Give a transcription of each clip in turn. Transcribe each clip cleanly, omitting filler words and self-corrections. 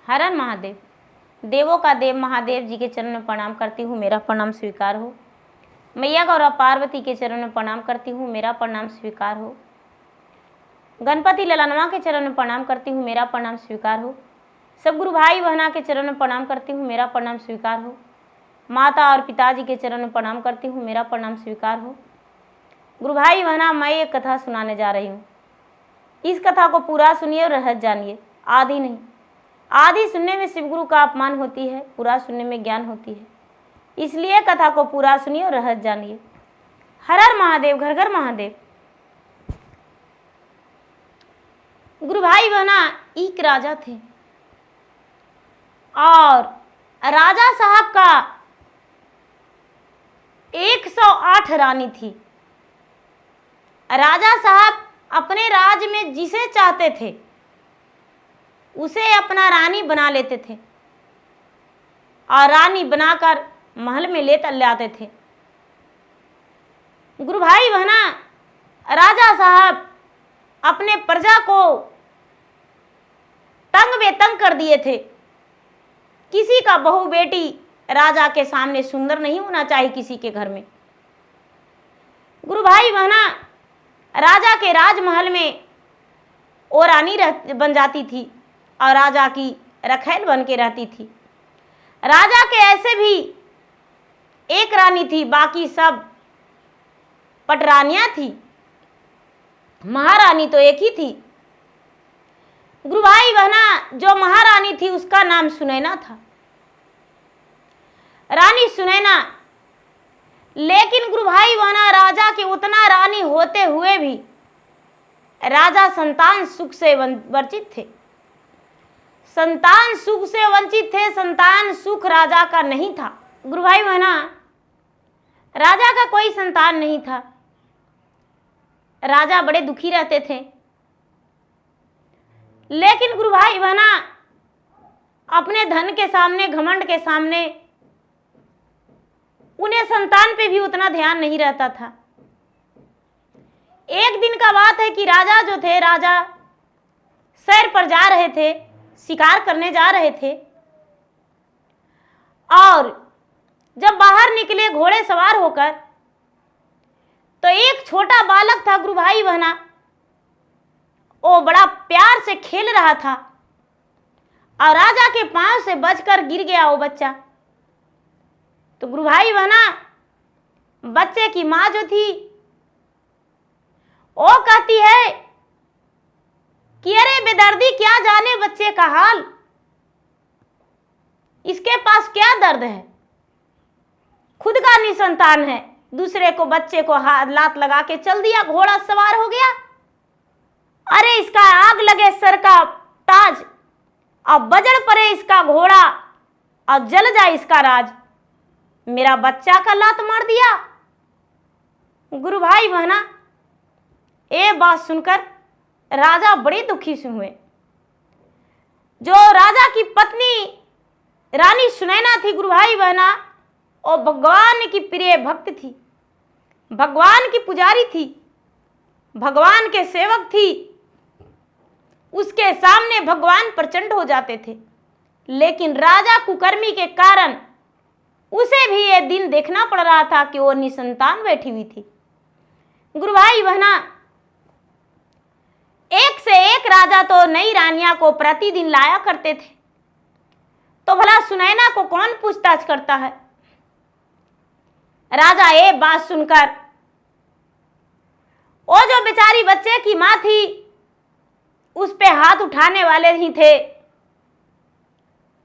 हर हर महादेव। देवों का देव महादेव जी के चरण में प्रणाम करती हूँ, मेरा प्रणाम स्वीकार हो। मैया गौरा पार्वती के चरण में प्रणाम करती हूँ, मेरा प्रणाम स्वीकार हो। गणपति ललनवा के चरण में प्रणाम करती हूँ, मेरा प्रणाम स्वीकार हो। सब गुरु भाई बहना के चरण में प्रणाम करती हूँ, मेरा प्रणाम स्वीकार हो। माता और पिताजी के चरण में प्रणाम करती हूँ, मेरा प्रणाम स्वीकार हो। गुरु भाई बहना, मैं एक कथा सुनाने जा रही हूँ। इस कथा को पूरा सुनिए और रहस्य जानिए, आधी नहीं। आधी सुनने में शिव गुरु का अपमान होती है, पूरा सुनने में ज्ञान होती है, इसलिए कथा को पूरा सुनिए और रहस्य जानिए। हर हर महादेव, घर घर महादेव। गुरु भाई बहना, एक राजा थे और राजा साहब का 108 रानी थी। राजा साहब अपने राज्य में जिसे चाहते थे उसे अपना रानी बना लेते थे और रानी बनाकर महल में ले आते थे। गुरु भाई बहना, राजा साहब अपने प्रजा को तंग बेतंग कर दिए थे। किसी का बहू बेटी राजा के सामने सुंदर नहीं होना चाहिए किसी के घर में। गुरु भाई बहना, राजा के राजमहल में वो रानी बन जाती थी और राजा की रखैल बन के रहती थी। राजा के ऐसे भी एक रानी थी, बाकी सब पटरानियां थी, महारानी तो एक ही थी। गुरु भाई बहना, जो महारानी थी उसका नाम सुनैना था, रानी सुनैना। लेकिन गुरु भाई बहना, राजा के उतना रानी होते हुए भी राजा संतान सुख से वंचित थे। संतान सुख से वंचित थे, संतान सुख राजा का नहीं था। गुरु भाई बहना, राजा का कोई संतान नहीं था। राजा बड़े दुखी रहते थे। लेकिन गुरु भाई बहना, अपने धन के सामने, घमंड के सामने उन्हें संतान पे भी उतना ध्यान नहीं रहता था। एक दिन का बात है कि राजा जो थे, राजा सैर पर जा रहे थे, शिकार करने जा रहे थे और जब बाहर निकले घोड़े सवार होकर तो एक छोटा बालक था गुरु भाई बहना, वो बड़ा प्यार से खेल रहा था और राजा के पांव से बचकर गिर गया वो बच्चा। तो गुरु भाई बहना, बच्चे की माँ जो थी वो कहती है कि अरे बेदर्दी, क्या जाने बच्चे का हाल, इसके पास क्या दर्द है, खुद का निसंतान है, दूसरे को बच्चे को हाथ लात लगा के चल दिया, घोड़ा सवार हो गया। अरे इसका आग लगे सर का ताज और बजड़ पड़े इसका घोड़ा और जल जाए इसका राज, मेरा बच्चा का लात मार दिया। गुरु भाई बहना, ये बात सुनकर राजा बड़े दुखी से हुए। जो राजा की पत्नी रानी सुनैना थी गुरु भाई बहना, वो भगवान की प्रिय भक्त थी, भगवान की पुजारी थी, भगवान के सेवक थी। उसके सामने भगवान प्रचंड हो जाते थे। लेकिन राजा कुकर्मी के कारण उसे भी ये दिन देखना पड़ रहा था कि वो निसंतान बैठी हुई थी। गुरु भाई बहना, एक से एक राजा तो नई रानियां को प्रतिदिन लाया करते थे, तो भला सुनैना को कौन पूछताछ करता है। राजा ये बात सुनकर वो जो बेचारी बच्चे की मां थी उस पे हाथ उठाने वाले ही थे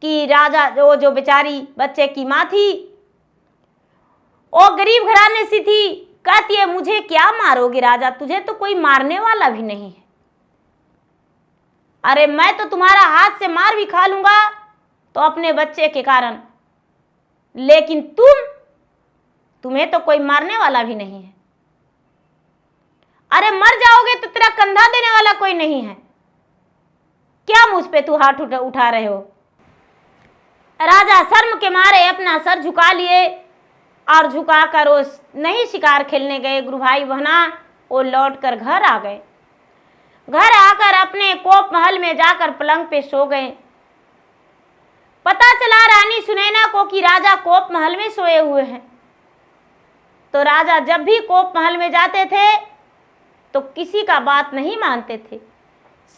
कि राजा, वो जो बेचारी बच्चे की मां थी वो गरीब घराने से थी, कहती है मुझे क्या मारोगे राजा, तुझे तो कोई मारने वाला भी नहीं है। अरे मैं तो तुम्हारा हाथ से मार भी खा लूंगा तो अपने बच्चे के कारण, लेकिन तुम्हें तो कोई मारने वाला भी नहीं है। अरे मर जाओगे तो तेरा कंधा देने वाला कोई नहीं है, क्या मुझ पे तू हाथ उठा रहे हो। राजा शर्म के मारे अपना सर झुका लिए और झुकाकर वो नहीं शिकार खेलने गए। गुरु भाई बहना, वो लौटकर घर आ गए। घर आकर अपने कोप महल में जाकर पलंग पे सो गए। पता चला रानी सुनैना को कि राजा कोप महल में सोए हुए हैं। तो राजा जब भी कोप महल में जाते थे तो किसी का बात नहीं मानते थे,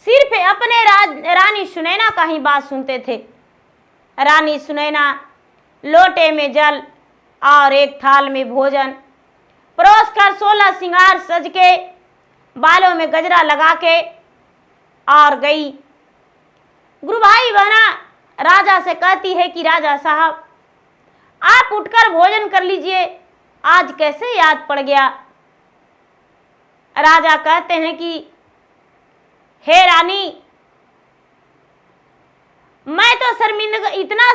सिर्फ अपने रानी सुनैना का ही बात सुनते थे। रानी सुनैना लोटे में जल और एक थाल में भोजन परोस कर 16 श्रृंगार सज के बालों में गजरा लगा के और गई। गुरु भाई बहना राजा से कहती है कि राजा साहब आप उठकर भोजन कर लीजिए, आज कैसे याद पड़ गया। राजा कहते हैं कि हे रानी, मैं तो इतना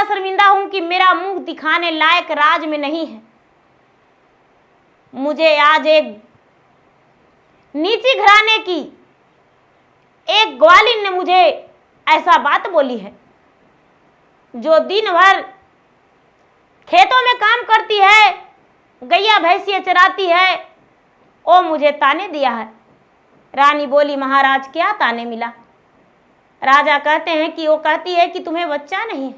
शर्मिंदा हूं कि मेरा मुंह दिखाने लायक राज में नहीं है। मुझे आज एक नीची घराने की एक ग्वालिन ने मुझे ऐसा बात बोली है, जो दिन भर खेतों में काम करती है, गैया भैंसियां चराती है, वो मुझे ताने दिया है। रानी बोली महाराज क्या ताने मिला। राजा कहते हैं कि वो कहती है कि तुम्हें बच्चा नहीं है।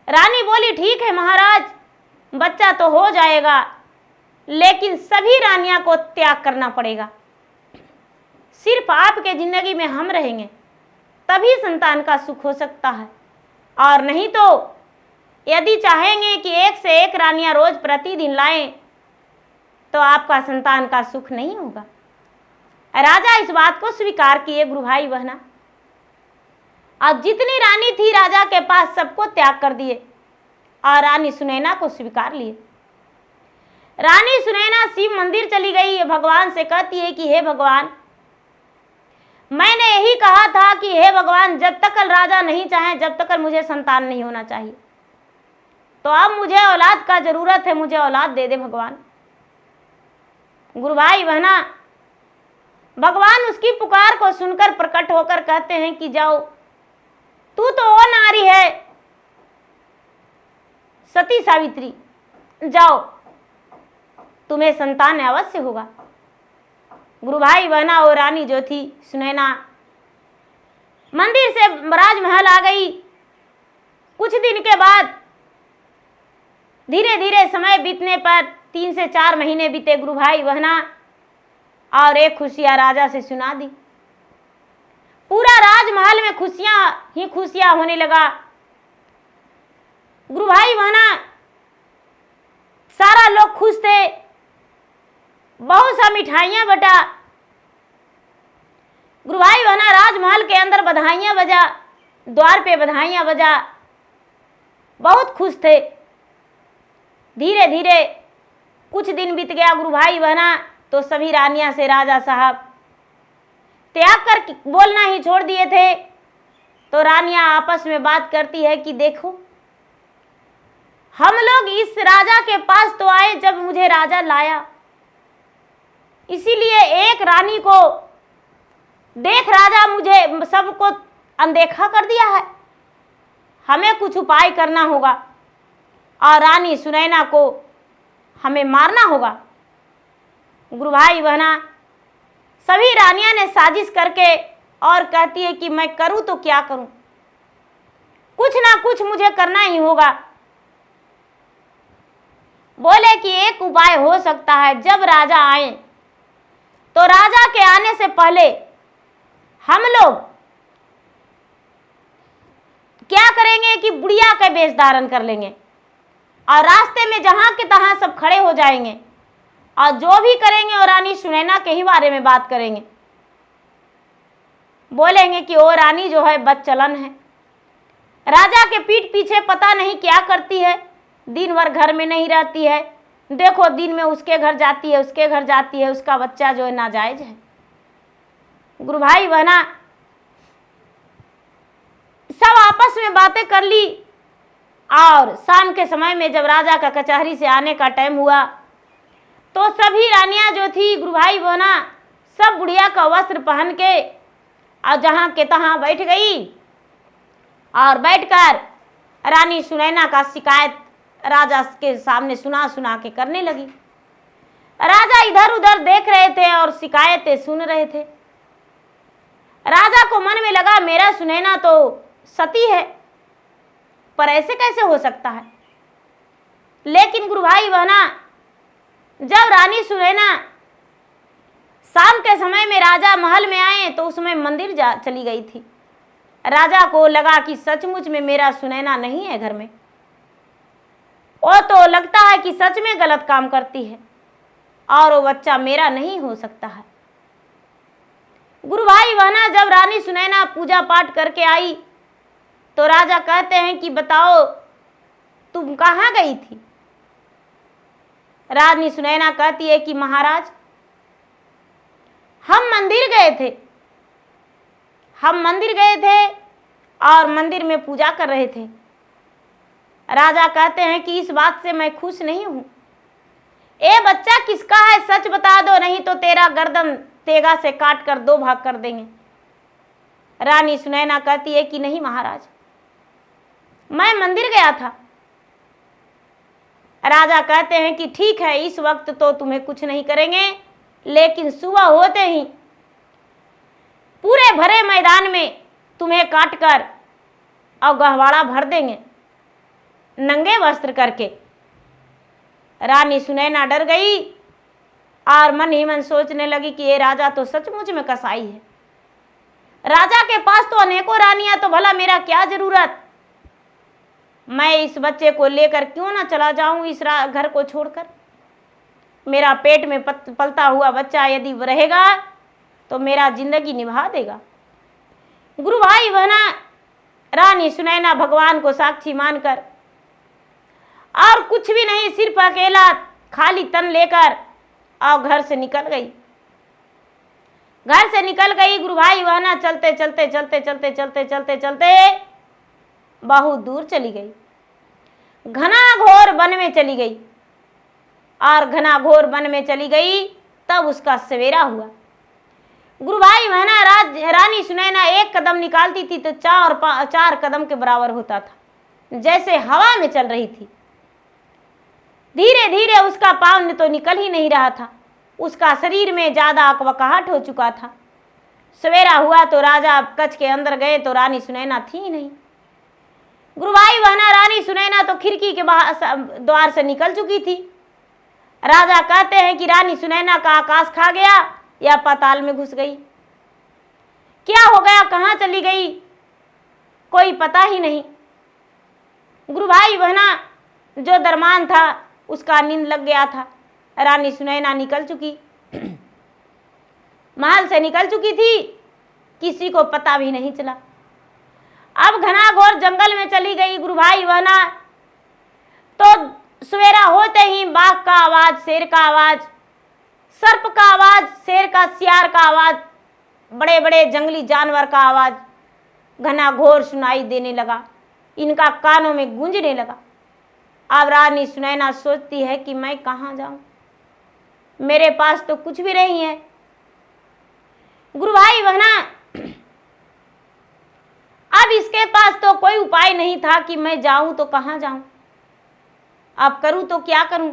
रानी बोली ठीक है महाराज, बच्चा तो हो जाएगा, लेकिन सभी रानियां को त्याग करना पड़ेगा। सिर्फ आपके जिंदगी में हम रहेंगे तभी संतान का सुख हो सकता है, और नहीं तो यदि चाहेंगे कि एक से एक रानियां रोज प्रतिदिन लाएं तो आपका संतान का सुख नहीं होगा। राजा इस बात को स्वीकार किए गुरु भाई बहना। अब जितनी रानी थी राजा के पास सबको त्याग कर दिए और रानी सुनैना को स्वीकार लिए। रानी सुनैना शिव मंदिर चली गई, भगवान से कहती है कि हे भगवान, मैंने यही कहा था कि हे भगवान जब तक राजा नहीं चाहे जब तक मुझे संतान नहीं होना चाहिए, तो अब मुझे औलाद का जरूरत है, मुझे औलाद दे दे भगवान। गुरु भाई बहना भगवान उसकी पुकार को सुनकर प्रकट होकर कहते हैं कि जाओ, तू तो वो नारी है सती सावित्री, जाओ तुम्हें संतान अवश्य होगा। गुरु भाई बहना वो रानी जो थी सुनैना मंदिर से राजमहल आ गई। कुछ दिन के बाद धीरे धीरे समय बीतने पर 3 से 4 महीने बीते गुरु भाई बहना, और एक खुशियां राजा से सुना दी। पूरा राजमहल में खुशियां ही खुशियां होने लगा। गुरु भाई बहना सारा लोग खुश थे, बहुत सा मिठाइयां बटा। गुरु भाई बहना राजमहल के अंदर बधाइयां बजा, द्वार पे बधाइयां बजा, बहुत खुश थे। धीरे धीरे कुछ दिन बीत गया गुरु भाई बहना, तो सभी रानियां से राजा साहब त्याग कर बोलना ही छोड़ दिए थे। तो रानियां आपस में बात करती है कि देखो, हम लोग इस राजा के पास तो आए जब मुझे राजा लाया, इसीलिए एक रानी को देख राजा मुझे सबको अनदेखा कर दिया है, हमें कुछ उपाय करना होगा और रानी सुनैना को हमें मारना होगा। गुरु भाई बहना सभी रानियां ने साजिश करके और कहती है कि मैं करूं तो क्या करूं, कुछ ना कुछ मुझे करना ही होगा। बोले कि एक उपाय हो सकता है, जब राजा आए तो राजा के आने से पहले हम लोग क्या करेंगे कि बुढ़िया का वेश धारण कर लेंगे और रास्ते में जहां के तहां सब खड़े हो जाएंगे और जो भी करेंगे और रानी सुनैना के ही बारे में बात करेंगे। बोलेंगे कि वो रानी जो है बदचलन है, राजा के पीठ पीछे पता नहीं क्या करती है, दिन भर घर में नहीं रहती है, देखो दिन में उसके घर जाती है, उसके घर जाती है, उसका बच्चा जो है नाजायज है। गुरु भाई बहना सब आपस में बातें कर ली, और शाम के समय में जब राजा का कचहरी से आने का टाइम हुआ तो सभी रानियां जो थी गुरु भाई बहना सब बुढ़िया का वस्त्र पहन के और जहां के तहां बैठ गई और बैठकर रानी सुनैना का शिकायत राजा के सामने सुना सुना के करने लगी। राजा इधर उधर देख रहे थे और शिकायतें सुन रहे थे। राजा को मन में लगा मेरा सुनैना तो सती है, पर ऐसे कैसे हो सकता है। लेकिन गुरु भाई बहना, जब रानी सुनैना शाम के समय में राजा महल में आए तो उसमें मंदिर जा चली गई थी। राजा को लगा कि सचमुच में मेरा सुनैना नहीं है घर में, वो तो लगता है कि सच में गलत काम करती है और वो बच्चा मेरा नहीं हो सकता है। गुरु भाई बहना, जब रानी सुनैना पूजा पाठ करके आई तो राजा कहते हैं कि बताओ तुम कहाँ गई थी। रानी सुनैना कहती है कि महाराज हम मंदिर गए थे और मंदिर में पूजा कर रहे थे। राजा कहते हैं कि इस बात से मैं खुश नहीं हूं, ए बच्चा किसका है सच बता दो, नहीं तो तेरा गर्दन तेगा से काट कर 2 भाग कर देंगे। रानी सुनैना कहती है कि नहीं महाराज, मैं मंदिर गया था। राजा कहते हैं कि ठीक है, इस वक्त तो तुम्हें कुछ नहीं करेंगे, लेकिन सुबह होते ही पूरे भरे मैदान में तुम्हें काट कर और गहवाड़ा भर देंगे नंगे वस्त्र करके। रानी सुनैना डर गई और मन ही मन सोचने लगी कि ये राजा तो सचमुच में कसाई है। राजा के पास तो अनेकों रानियां, तो भला मेरा क्या जरूरत, मैं इस बच्चे को लेकर क्यों ना चला जाऊं इस घर को छोड़कर। मेरा पेट में पलता हुआ बच्चा यदि रहेगा तो मेरा जिंदगी निभा देगा। गुरु भाई बहना, रानी सुनैना भगवान को साक्षी मानकर और कुछ भी नहीं, सिर्फ अकेला खाली तन लेकर और घर से निकल गई। गुरु भाई बहना चलते चलते बहुत दूर चली गई, घना घोर वन में चली गई। और घना घोर वन में चली गई तब उसका सवेरा हुआ। गुरु भाई बहना, रानी सुनैना 1 कदम निकालती थी तो 4 कदम के बराबर होता था, जैसे हवा में चल रही थी। धीरे धीरे उसका पाँव तो निकल ही नहीं रहा था, उसका शरीर में ज्यादा अकबकाहट हो चुका था। सवेरा हुआ तो राजा कच्छ के अंदर गए तो रानी सुनैना थी ही नहीं। गुरु भाई बहना, रानी सुनैना तो खिड़की के द्वार से निकल चुकी थी। राजा कहते हैं कि रानी सुनैना का आकाश खा गया या पाताल में घुस गई, क्या हो गया, कहाँ चली गई, कोई पता ही नहीं। गुरु भाई बहना, जो दरमान था उसका नींद लग गया था। रानी सुनैना निकल चुकी, महल से निकल चुकी थी, किसी को पता भी नहीं चला। अब घना घोर जंगल में चली गई गुरु भाई बहना। तो सवेरा होते ही बाघ का आवाज, शेर का आवाज, सर्प का आवाज, शेर का, सियार का आवाज, बड़े बड़े जंगली जानवर का आवाज घना घोर सुनाई देने लगा, इनका कानों में गूंजने लगा। अब रानी सुनैना सोचती है कि मैं कहाँ जाऊं, मेरे पास तो कुछ भी नहीं है। गुरु भाई बहना, अब इसके पास तो कोई उपाय नहीं था कि मैं जाऊं तो कहाँ जाऊं, अब करूं तो क्या करूं।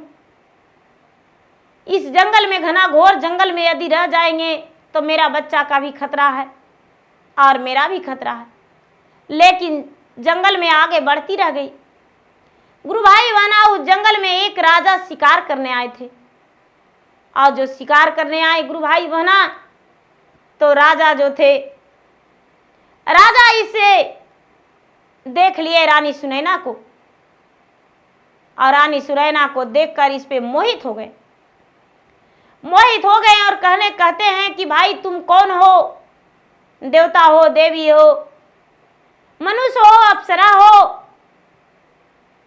इस जंगल में, घना घोर जंगल में यदि रह जाएंगे तो मेरा बच्चा का भी खतरा है और मेरा भी खतरा है। लेकिन जंगल में आगे बढ़ती रह गई। गुरु भाई बहना, उस जंगल में एक राजा शिकार करने आए थे, और जो शिकार करने आए गुरु भाई बहना, तो राजा जो थे, राजा इसे देख लिए रानी सुनैना को, और रानी सुनैना को देखकर इस पे मोहित हो गए और कहते हैं कि भाई तुम कौन हो, देवता हो, देवी हो, मनुष्य हो, अप्सरा हो,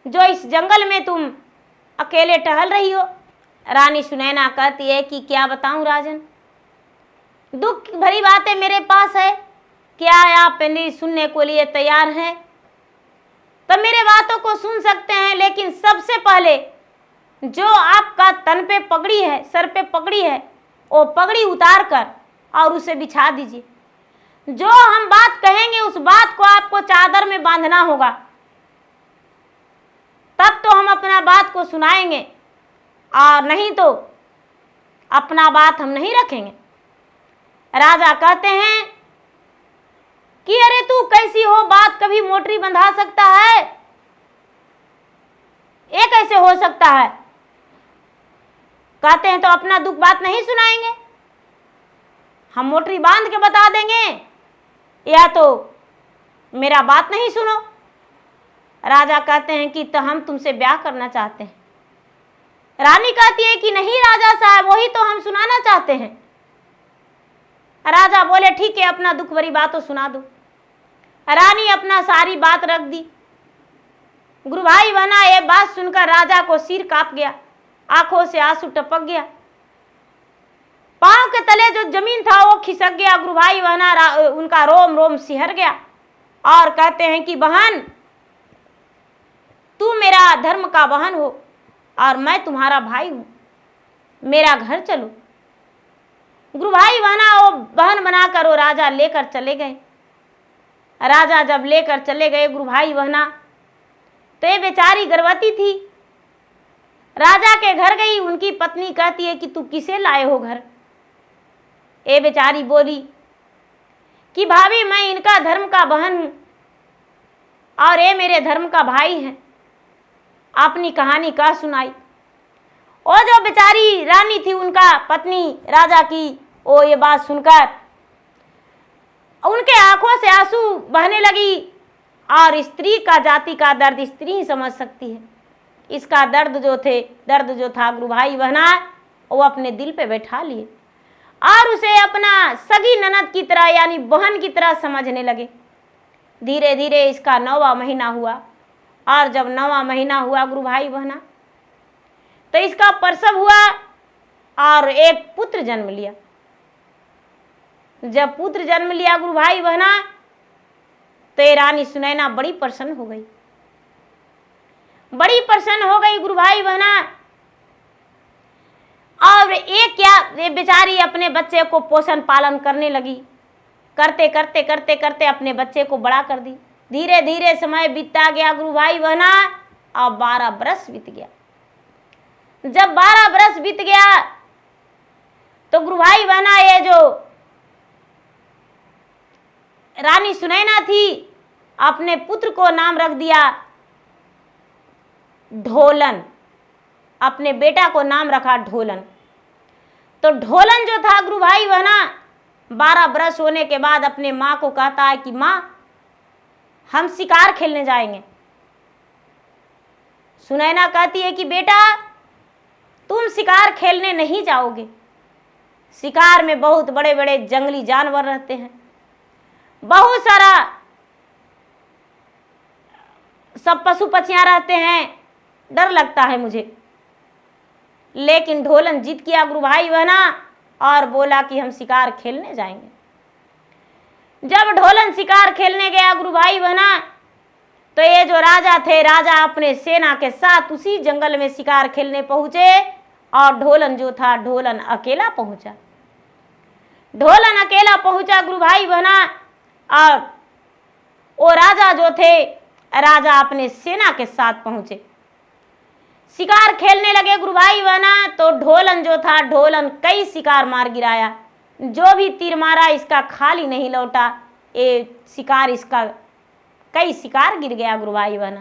जो इस जंगल में तुम अकेले टहल रही हो। रानी सुनैना कहती है कि क्या बताऊं राजन, दुख भरी बातें मेरे पास है, क्या आप मेरी सुनने को लिए तैयार हैं तो मेरे बातों को सुन सकते हैं। लेकिन सबसे पहले जो आपका तन पे पगड़ी है, सर पे पगड़ी है, वो पगड़ी उतार कर और उसे बिछा दीजिए। जो हम बात कहेंगे उस बात को आपको चादर में बांधना होगा, तब तो हम अपना बात को सुनाएंगे, और नहीं तो अपना बात हम नहीं रखेंगे। राजा कहते हैं कि अरे तू कैसी हो बात, कभी मोटरी बंधा सकता है, ये कैसे हो सकता है। कहते हैं तो अपना दुख बात नहीं सुनाएंगे, हम मोटरी बांध के बता देंगे, या तो मेरा बात नहीं सुनो। राजा कहते हैं कि तो हम तुमसे ब्याह करना चाहते हैं। रानी कहती है कि नहीं राजा साहब, वही तो हम सुनाना चाहते हैं। राजा बोले ठीक है, अपना दुख भरी बात तो सुना दो। रानी अपना सारी बात रख दी। गुरु भाई बहना ये बात सुनकर राजा को सिर कांप गया, आंखों से आंसू टपक गया, पांव के तले जो जमीन था वो खिसक गया। गुरु भाई बहना उनका रोम रोम सिहर गया और कहते हैं कि बहन तू मेरा धर्म का बहन हो और मैं तुम्हारा भाई हूं, मेरा घर चलो। गुरु भाई बहना वो बहन बनाकर वो राजा लेकर चले गए। राजा जब लेकर चले गए गुरु भाई बहना, तो ये बेचारी गर्भवती थी। राजा के घर गई, उनकी पत्नी कहती है कि तू किसे लाए हो घर। ये बेचारी बोली कि भाभी मैं इनका धर्म का बहन हूं और ये मेरे धर्म का भाई है। अपनी कहानी कह सुनाई। और जो बेचारी रानी थी, उनका पत्नी राजा की, वो ये बात सुनकर उनके आंखों से आंसू बहने लगी। और स्त्री का जाति का दर्द स्त्री ही समझ सकती है। इसका दर्द जो था गुरु भाई बहना, वो अपने दिल पे बैठा लिए और उसे अपना सगी ननद की तरह यानी बहन की तरह समझने लगे। धीरे धीरे इसका 9वां महीना हुआ और जब 9वां महीना हुआ गुरु भाई बहना, तो इसका प्रसव हुआ और एक पुत्र जन्म लिया। जब पुत्र जन्म लिया गुरु भाई बहना, तो ये रानी सुनैना बड़ी प्रसन्न हो गई, बड़ी प्रसन्न हो गई गुरु भाई बहना। और ये बेचारी अपने बच्चे को पोषण पालन करने लगी। करते करते करते करते अपने बच्चे को बड़ा कर दी। धीरे धीरे समय बीतता गया गुरु भाई बहना, और 12 बरस बीत गया। जब 12 बरस बीत गया तो गुरु भाई बहना ये जो रानी सुनैना थी, अपने पुत्र को नाम रख दिया ढोलन। अपने बेटा को नाम रखा ढोलन। तो ढोलन जो था गुरु भाई बहना, 12 बरस होने के बाद अपने माँ को कहता है कि माँ हम शिकार खेलने जाएंगे। सुनैना कहती है कि बेटा तुम शिकार खेलने नहीं जाओगे, शिकार में बहुत बड़े बड़े जंगली जानवर रहते हैं, बहुत सारा सब पशु पक्षियां रहते हैं, डर लगता है मुझे। लेकिन ढोलन जिद किया गुरु भाई बहना और बोला कि हम शिकार खेलने जाएंगे। जब ढोलन शिकार खेलने गया गुरु भाई बहना, तो ये जो राजा थे, राजा अपने सेना के साथ उसी जंगल में शिकार खेलने पहुंचे और ढोलन जो था, ढोलन अकेला पहुंचा। ढोलन अकेला पहुंचा गुरु भाई बहना, और वो राजा जो थे, राजा अपने सेना के साथ पहुंचे, शिकार खेलने लगे गुरु भाई बहना। तो ढोलन जो था, ढोलन कई शिकार मार गिराया, जो भी तीर मारा इसका खाली नहीं लौटा। ये शिकार इसका कई शिकार गिर गया गुरु भाई बहना,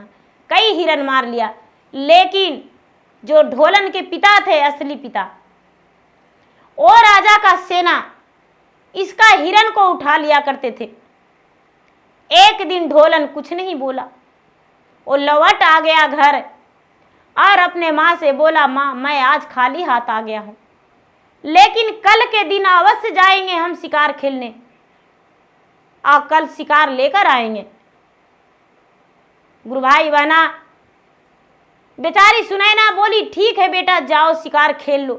कई हिरन मार लिया। लेकिन जो ढोलन के पिता थे, असली पिता, वो राजा का सेना इसका हिरन को उठा लिया करते थे। एक दिन ढोलन कुछ नहीं बोला, वो लौट आ गया घर और अपने माँ से बोला, माँ मैं आज खाली हाथ आ गया हूँ, लेकिन कल के दिन अवश्य जाएंगे हम शिकार खेलने और कल शिकार लेकर आएंगे। गुरु भाई बहना, बेचारी सुनैना बोली ठीक है बेटा, जाओ शिकार खेल लो,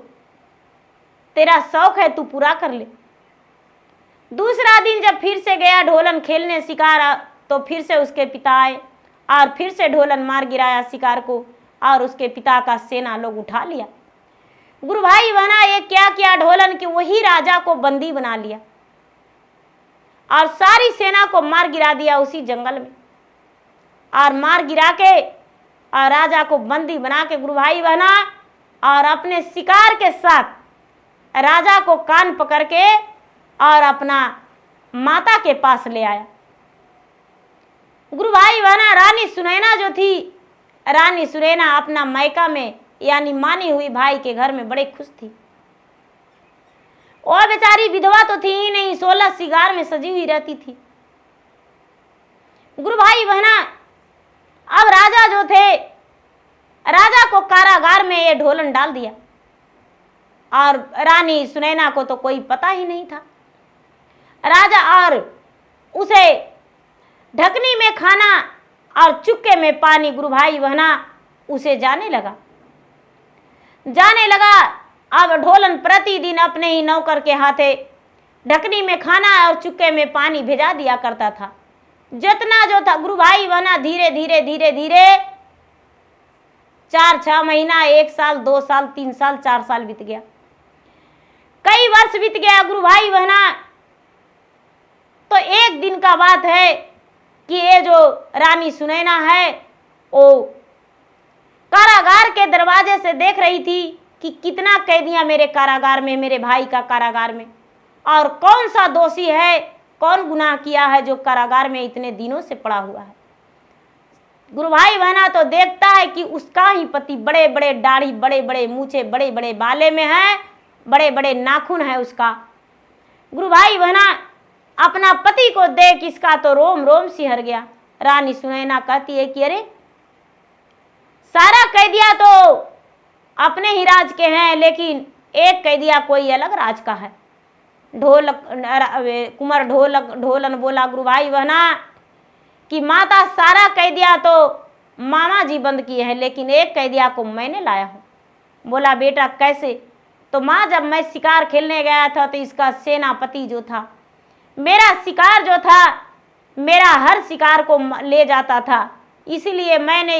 तेरा शौक है तू पूरा कर ले। दूसरा दिन जब फिर से गया ढोलन खेलने शिकार, तो फिर से उसके पिता आए और फिर से ढोलन मार गिराया शिकार को और उसके पिता का सेना लोग उठा लिया। गुरु भाई बहना ये क्या किया ढोलन कि वही राजा को बंदी बना लिया और सारी सेना को मार गिरा दिया उसी जंगल में। और मार गिरा के और राजा को बंदी बना के गुरु भाई बहना, और अपने शिकार के साथ राजा को कान पकड़ के और अपना माता के पास ले आया। गुरु भाई बहना, रानी सुनैना जो थी, रानी सुनैना अपना मायका में यानी मानी हुई भाई के घर में बड़े खुश थी। और बेचारी विधवा तो थी ही नहीं, 16 सिंगार में सजी हुई रहती थी। गुरु भाई बहना, अब राजा जो थे, राजा को कारागार में ये ढोलन डाल दिया और रानी सुनैना को तो कोई पता ही नहीं था। राजा और उसे ढकनी में खाना और चुक्के में पानी गुरु भाई बहना उसे जाने लगा। अब ढोलन प्रतिदिन अपने ही नौकर के हाथे ढकनी में खाना और चुक्के में पानी भेजा दिया करता था। जितना जो था गुरु भाई बहना धीरे धीरे धीरे धीरे 4-6 महीना, 1 साल, 2 साल, 3 साल, 4 साल बीत गया, कई वर्ष बीत गया गुरु भाई बहना। तो एक दिन का बात है कि ये जो रानी सुनैना है वो कारागार के दरवाजे से देख रही थी कि कितना कैदियां मेरे कारागार में, मेरे भाई का कारागार में, और कौन सा दोषी है, कौन गुनाह किया है जो कारागार में इतने दिनों से पड़ा हुआ है। गुरु भाई बहना तो देखता है कि उसका ही पति बड़े बड़े दाढ़ी, बड़े बड़े मूछे, बड़े बड़े बाले में है, बड़े बड़े नाखून है उसका। गुरु भाई बहना अपना पति को देख इसका तो रोम रोम सिहर गया। रानी सुनैना कहती है कि अरे सारा कैदिया तो अपने ही राज के हैं, लेकिन एक कैदिया कोई अलग राज का है। कुंवर ढोलन बोला गुरु भाई बहना कि माता सारा कैदिया तो मामा जी बंद किए हैं, लेकिन एक कैदिया को मैंने लाया हूँ। बोला बेटा कैसे? तो माँ जब मैं शिकार खेलने गया था तो इसका सेनापति जो था, मेरा शिकार जो था, मेरा हर शिकार को ले जाता था, इसीलिए मैंने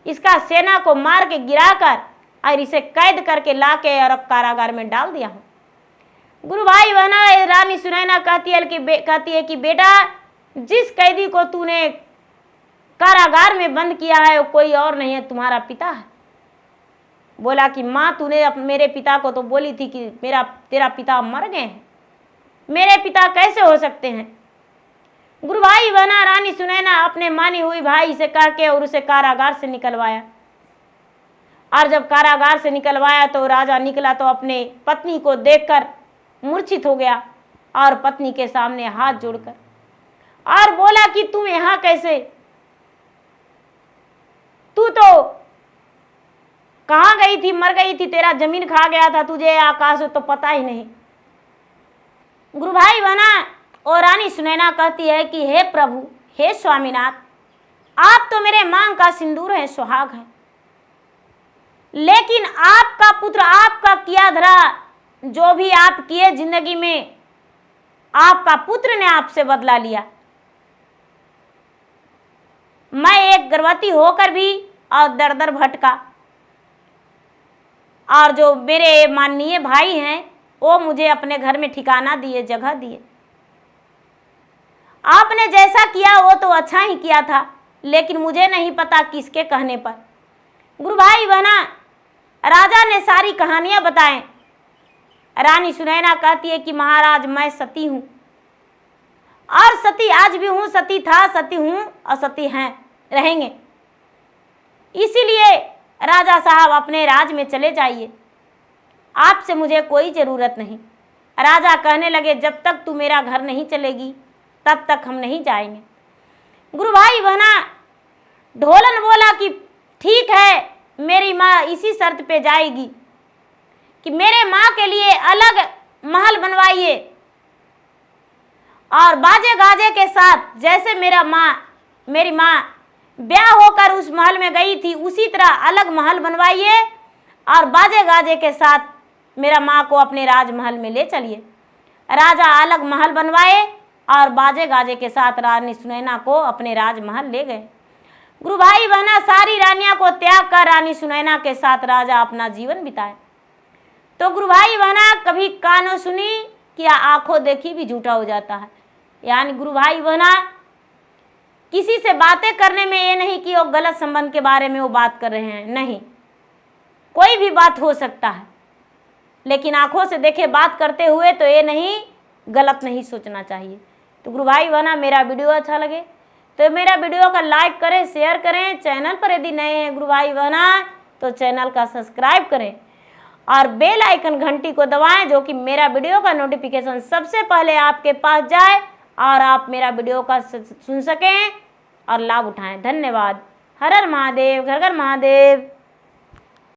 इसका सेना को मार के गिराकर और इसे कैद करके लाके और कारागार में डाल दिया हूँ। गुरु भाई बहना रानी सुनैना कहती है कि बेटा जिस कैदी को तूने कारागार में बंद किया है वो कोई और नहीं है, तुम्हारा पिता है। बोला कि माँ तूने मेरे पिता को तो बोली थी कि तेरा पिता मर गए हैं, मेरे पिता कैसे हो सकते हैं? गुरु भाई बहना रानी सुनैना अपने मानी हुई भाई से कह के और उसे कारागार से निकलवाया। और जब कारागार से निकलवाया तो राजा निकला तो अपने पत्नी को देखकर मूर्छित हो गया और पत्नी के सामने हाथ जोड़कर और बोला कि तुम यहां कैसे? तू तो कहां गई थी? मर गई थी, तेरा जमीन खा गया था, तुझे आकाश तो पता ही नहीं। गुरु भाई बहना और रानी सुनैना कहती है कि हे प्रभु, हे स्वामीनाथ, आप तो मेरे मांग का सिंदूर है, सुहाग है, लेकिन आपका पुत्र, आपका किया धरा जो भी आप किए जिंदगी में, आपका पुत्र ने आपसे बदला लिया। मैं एक गर्भवती होकर भी और दर दर भटका, और जो मेरे माननीय भाई हैं वो मुझे अपने घर में ठिकाना दिए, जगह दिए। आपने जैसा किया वो तो अच्छा ही किया था, लेकिन मुझे नहीं पता किसके कहने पर। गुरु भाई बहना राजा ने सारी कहानियां बताएं। रानी सुनैना कहती है कि महाराज मैं सती हूं, और सती आज भी हूं, सती था, सती हूं और सती हैं, रहेंगे। इसीलिए राजा साहब अपने राज में चले जाइए, आपसे मुझे कोई ज़रूरत नहीं। राजा कहने लगे जब तक तू मेरा घर नहीं चलेगी तब तक हम नहीं जाएंगे। गुरु भाई बहना ढोलन बोला कि ठीक है, मेरी माँ इसी शर्त पे जाएगी कि मेरे माँ के लिए अलग महल बनवाइए, और बाजे गाजे के साथ जैसे मेरी माँ ब्याह होकर उस महल में गई थी उसी तरह अलग महल बनवाइए, और बाजे गाजे के साथ मेरा माँ को अपने राजमहल में ले चलिए। राजा अलग महल बनवाए और बाजे गाजे के साथ रानी सुनैना को अपने राजमहल ले गए। गुरु भाई बहना सारी रानियां को त्याग कर रानी सुनैना के साथ राजा अपना जीवन बिताए। तो गुरु भाई बहना कभी कानों सुनी कि आंखों देखी भी झूठा हो जाता है। यानी गुरु भाई बहना किसी से बातें करने में ये नहीं कि वो गलत संबंध के बारे में वो बात कर रहे हैं, नहीं, कोई भी बात हो सकता है, लेकिन आंखों से देखे बात करते हुए तो ये नहीं, गलत नहीं सोचना चाहिए। तो गुरु भाई बहना मेरा वीडियो अच्छा लगे तो मेरा वीडियो का लाइक करें, शेयर करें। चैनल पर यदि नए हैं गुरु भाई बहना तो चैनल का सब्सक्राइब करें और बेल आइकन घंटी को दबाएं, जो कि मेरा वीडियो का नोटिफिकेशन सबसे पहले आपके पास जाए और आप मेरा वीडियो का सुन सकें और लाभ उठाएं। धन्यवाद। हर हर महादेव, घर घर महादेव।